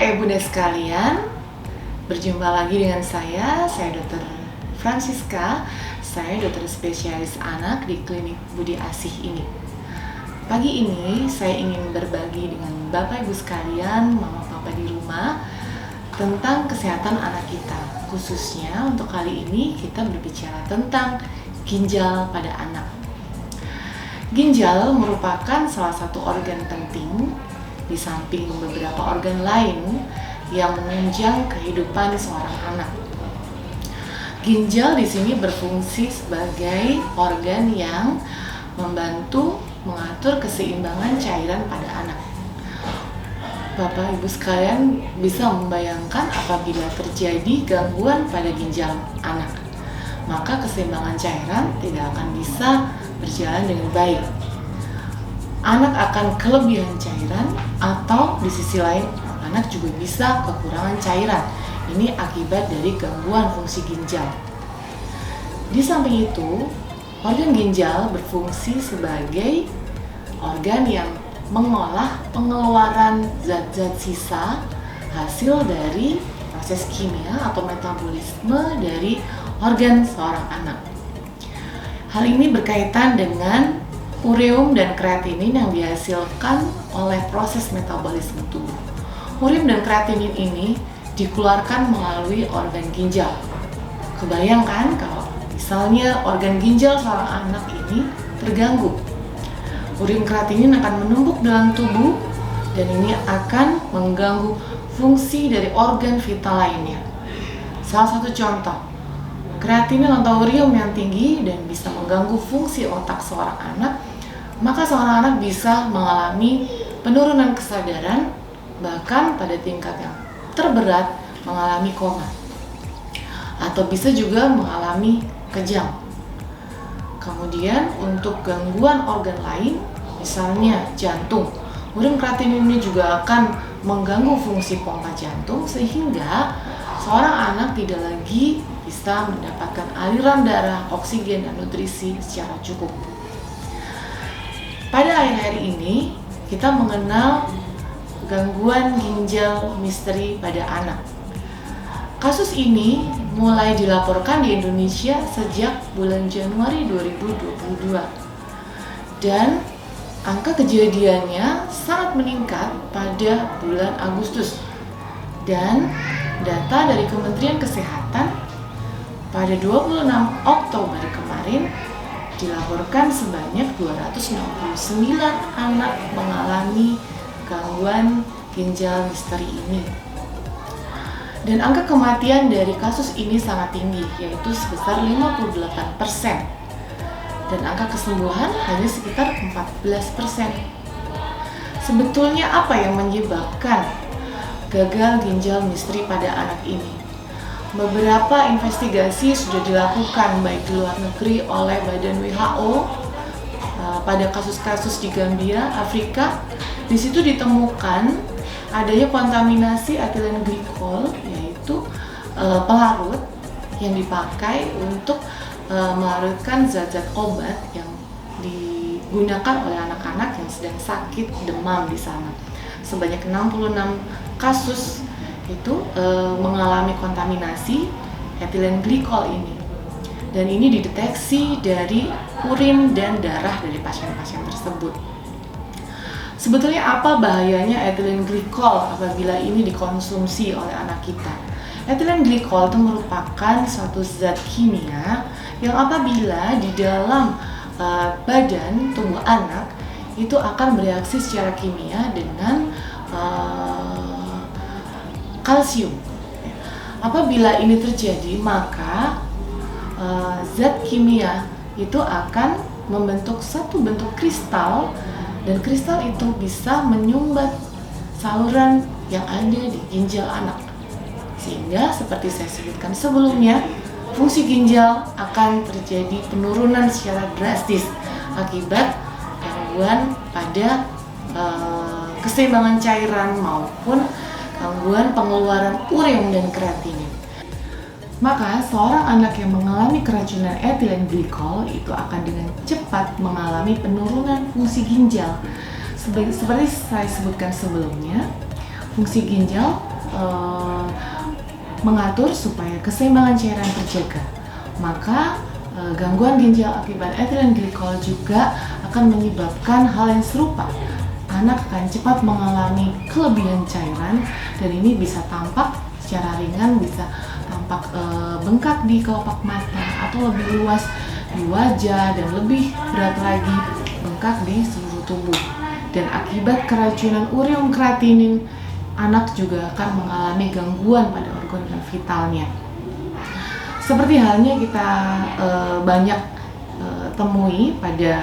Bapak Ibu dan sekalian, berjumpa lagi dengan saya Dr. Francisca. Saya dokter spesialis anak di klinik Budi Asih ini. Pagi ini saya ingin berbagi dengan Bapak Ibu sekalian, Mama Papa di rumah, tentang kesehatan anak kita. Khususnya untuk kali ini kita berbicara tentang ginjal pada anak. Ginjal merupakan salah satu organ penting di samping beberapa organ lain yang menunjang kehidupan seorang anak. Ginjal di sini berfungsi sebagai organ yang membantu mengatur keseimbangan cairan pada anak. Bapak Ibu sekalian bisa membayangkan apabila terjadi gangguan pada ginjal anak, maka keseimbangan cairan tidak akan bisa berjalan dengan baik. Anak akan kelebihan cairan atau di sisi lain anak juga bisa kekurangan cairan. Ini akibat dari gangguan fungsi ginjal. Di samping itu, organ ginjal berfungsi sebagai organ yang mengolah pengeluaran zat-zat sisa hasil dari proses kimia atau metabolisme dari organ seorang anak. Hal ini berkaitan dengan ureum dan kreatinin yang dihasilkan oleh proses metabolisme tubuh. Ureum dan kreatinin ini dikeluarkan melalui organ ginjal. Kebayangkan kalau misalnya organ ginjal seorang anak ini terganggu, ureum kreatinin akan menumpuk dalam tubuh dan ini akan mengganggu fungsi dari organ vital lainnya. Salah satu contoh, kreatinin atau ureum yang tinggi dan bisa mengganggu fungsi otak seorang anak, maka seorang anak bisa mengalami penurunan kesadaran, bahkan pada tingkat yang terberat mengalami koma, atau bisa juga mengalami kejang. Kemudian untuk gangguan organ lain, misalnya jantung, ureum kreatinin ini juga akan mengganggu fungsi pompa jantung sehingga seorang anak tidak lagi bisa mendapatkan aliran darah, oksigen, dan nutrisi secara cukup. Pada akhir-akhir ini, kita mengenal gangguan ginjal misteri pada anak. Kasus ini mulai dilaporkan di Indonesia sejak bulan Januari 2022. Dan angka kejadiannya sangat meningkat pada bulan Agustus. Dan data dari Kementerian Kesehatan pada 26 Oktober kemarin dilaporkan sebanyak 269 anak mengalami gangguan ginjal misteri ini. Dan angka kematian dari kasus ini sangat tinggi, yaitu sebesar 58%. Dan angka kesembuhan hanya sekitar 14%. Sebetulnya apa yang menyebabkan gagal ginjal misteri pada anak ini? Beberapa investigasi sudah dilakukan baik di luar negeri oleh Badan WHO pada kasus-kasus di Gambia, Afrika. Di situ ditemukan adanya kontaminasi etilen glikol, yaitu pelarut yang dipakai untuk melarutkan zat-zat obat yang digunakan oleh anak-anak yang sedang sakit demam di sana. Sebanyak 66 kasus itu mengalami kontaminasi etilen glikol ini, dan ini dideteksi dari urin dan darah dari pasien-pasien tersebut. Sebetulnya apa bahayanya etilen glikol apabila ini dikonsumsi oleh anak kita? Etilen glikol itu merupakan suatu zat kimia yang apabila di dalam badan tubuh anak itu akan bereaksi secara kimia dengan kalsium. Apabila ini terjadi, maka zat kimia itu akan membentuk satu bentuk kristal, dan kristal itu bisa menyumbat saluran yang ada di ginjal anak. Sehingga seperti saya sebutkan sebelumnya, fungsi ginjal akan terjadi penurunan secara drastis akibat gangguan pada keseimbangan cairan maupun gangguan pengeluaran ureum dan kreatinin. Maka seorang anak yang mengalami keracunan etilen glikol itu akan dengan cepat mengalami penurunan fungsi ginjal. Seperti saya sebutkan sebelumnya, fungsi ginjal eh, mengatur supaya keseimbangan cairan terjaga, maka gangguan ginjal akibat ethylene glycol juga akan menyebabkan hal yang serupa. Anak akan cepat mengalami kelebihan cairan, dan ini bisa tampak secara ringan, bisa tampak bengkak di kelopak mata atau lebih luas di wajah, dan lebih berat lagi bengkak di seluruh tubuh. Dan akibat keracunan ureum kreatinin, anak juga akan mengalami gangguan pada organ vitalnya. Seperti halnya kita banyak temui pada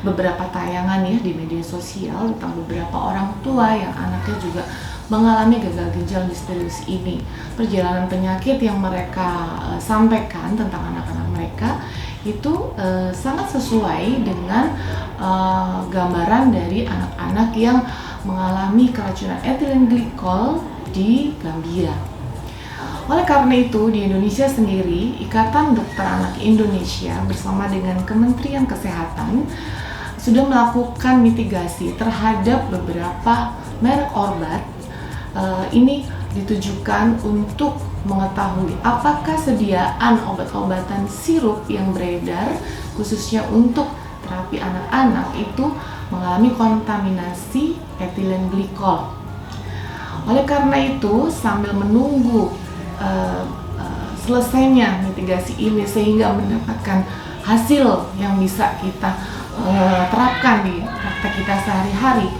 beberapa tayangan ya di media sosial tentang beberapa orang tua yang anaknya juga mengalami gagal ginjal misterius ini. Perjalanan penyakit yang mereka sampaikan tentang anak-anak mereka itu sangat sesuai dengan gambaran dari anak-anak yang mengalami keracunan ethylene glycol di Gambia. Oleh karena itu, di Indonesia sendiri, Ikatan Dokter Anak Indonesia bersama dengan Kementerian Kesehatan sudah melakukan mitigasi terhadap beberapa merek obat. Ini ditujukan untuk mengetahui apakah sediaan obat-obatan sirup yang beredar khususnya untuk terapi anak-anak itu mengalami kontaminasi ethylene glycol. Oleh karena itu, sambil menunggu selesainya mitigasi ini sehingga mendapatkan hasil yang bisa kita terapkan di praktek kita sehari-hari,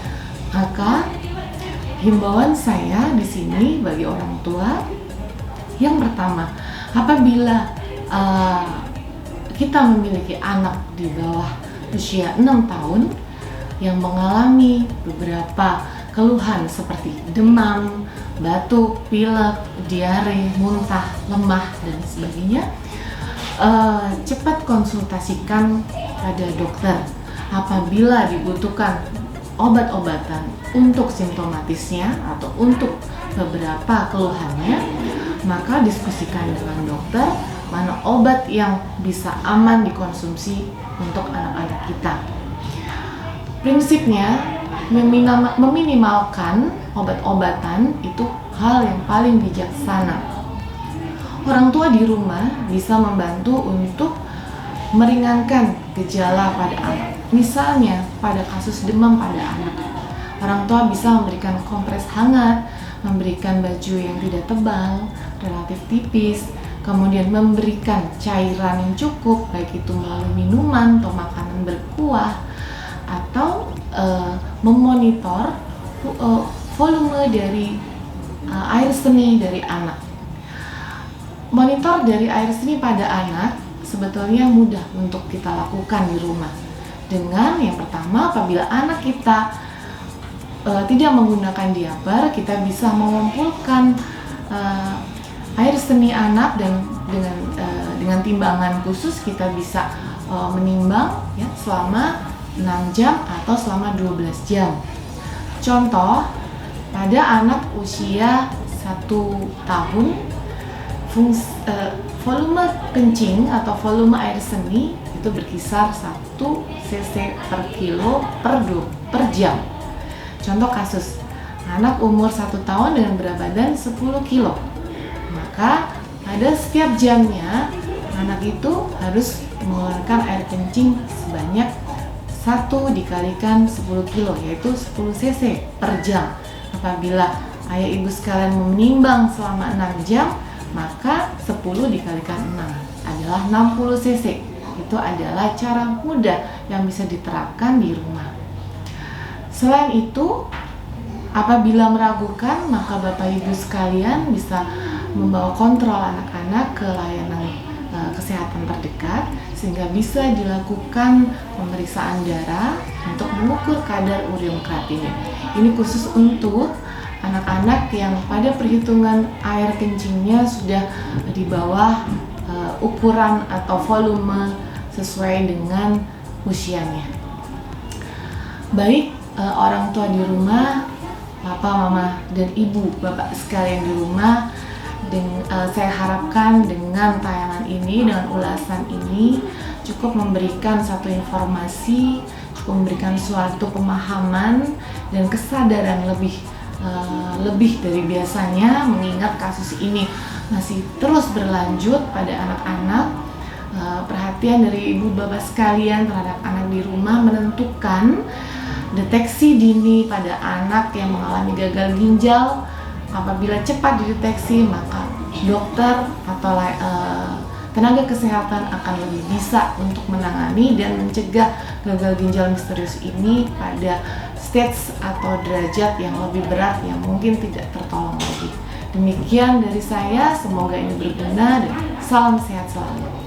maka himbauan saya di sini bagi orang tua, yang pertama, apabila kita memiliki anak di bawah usia 6 tahun yang mengalami beberapa keluhan seperti demam, batuk, pilek, diare, muntah, lemah, dan sebagainya, cepat konsultasikan pada dokter. Apabila dibutuhkan obat-obatan untuk simptomatisnya atau untuk beberapa keluhannya, maka diskusikan dengan dokter mana obat yang bisa aman dikonsumsi untuk anak-anak kita. Prinsipnya, meminimalkan obat-obatan itu hal yang paling bijaksana. Orang tua di rumah bisa membantu untuk meringankan gejala pada anak. Misalnya pada kasus demam pada anak, orang tua bisa memberikan kompres hangat, memberikan baju yang tidak tebal, relatif tipis, kemudian memberikan cairan yang cukup, baik itu melalui minuman atau makanan berkuah, atau memonitor volume dari air seni dari anak. Monitor dari air seni pada anak sebetulnya mudah untuk kita lakukan di rumah. Dengan yang pertama, apabila anak kita tidak menggunakan diaper, kita bisa mengumpulkan air seni anak, dan dengan timbangan khusus kita bisa menimbang ya selama 6 jam atau selama 12 jam. Contoh, pada anak usia 1 tahun, volume kencing atau volume air seni itu berkisar 1 cc per kilo per jam. Contoh kasus, anak umur 1 tahun dengan berat badan 10 kilo. Maka pada setiap jamnya, anak itu harus mengeluarkan air kencing sebanyak 1 dikalikan 10 kilo, yaitu 10 cc per jam. Apabila ayah ibu sekalian menimbang selama 6 jam, maka 10 dikalikan 6 adalah 60 cc. Itu adalah cara mudah yang bisa diterapkan di rumah. Selain itu, apabila meragukan, maka Bapak Ibu sekalian bisa membawa kontrol anak-anak ke layanan kesehatan terdekat sehingga bisa dilakukan pemeriksaan darah untuk mengukur kadar ureum kreatinin. Ini khusus untuk anak-anak yang pada perhitungan air kencingnya sudah di bawah ukuran atau volume sesuai dengan usianya. Baik orang tua di rumah, papa, mama, dan ibu, bapak sekalian di rumah, saya harapkan dengan tayangan ini, dengan ulasan ini cukup memberikan satu informasi, cukup memberikan suatu pemahaman dan kesadaran lebih lebih dari biasanya, mengingat kasus ini masih terus berlanjut pada anak-anak. Perhatian dari ibu bapak sekalian terhadap anak di rumah menentukan deteksi dini pada anak yang mengalami gagal ginjal. Apabila cepat dideteksi, maka dokter atau tenaga kesehatan akan lebih bisa untuk menangani dan mencegah gagal ginjal misterius ini pada stage atau derajat yang lebih berat yang mungkin tidak tertolong lagi. Demikian dari saya, semoga ini berguna dan salam sehat selalu.